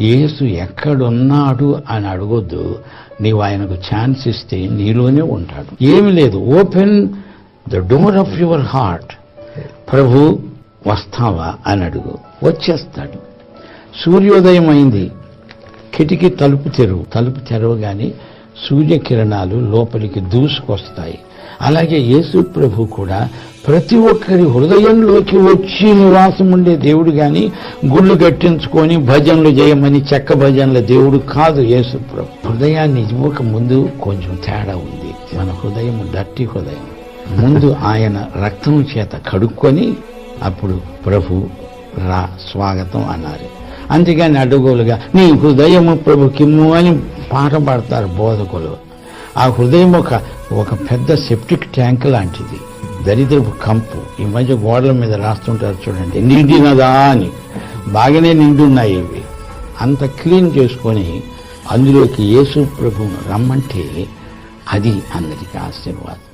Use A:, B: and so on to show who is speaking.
A: యేసు ఎక్కడున్నాడు అని అడగొద్దు. నీవు ఆయనకు ఛాన్స్ ఇస్తే నీలోనే ఉంటాడు. ఏమి లేదు, open the door of your heart. ప్రభు వస్తావా అని అడుగు, వచ్చేస్తాడు. సూర్యోదయం అయింది, కిటికీ తలుపు తెరవగానే సూర్యకిరణాలు లోపలికి దూసుకొస్తాయి. అలాగే యేసు ప్రభు కూడా ప్రతి ఒక్కరి హృదయంలోకి వచ్చి నివాసం ఉండే దేవుడు గాని గుళ్ళు కట్టించుకొని భజనలు చేయమని చెక్క భజనల దేవుడు కాదు యేసు ప్రభు. హృదయాన్ని ఇవ్వక ముందు కొంచెం తేడా ఉంది. మన హృదయం డర్టీ హృదయం. ముందు ఆయన రక్తం చేత కడుక్కొని అప్పుడు ప్రభు రా స్వాగతం అన్నారు. అంతేగాని అడ్డగోలుగా నీ హృదయము ప్రభుకిమ్ము అని పాట పాడతారు బోధకులు. ఆ హృదయం ఒక పెద్ద సెప్టిక్ ట్యాంక్ లాంటిది, దరిద్రపు కంపు. ఈ మధ్య గోడల మీద రాస్తుంటారు చూడండి, నిండినదా అని. బాగానే నిండున్నాయి ఇవి. అంత క్లీన్ చేసుకొని అందులోకి యేసు ప్రభువును రమ్మంటే అది అందరికీ ఆశీర్వాదం.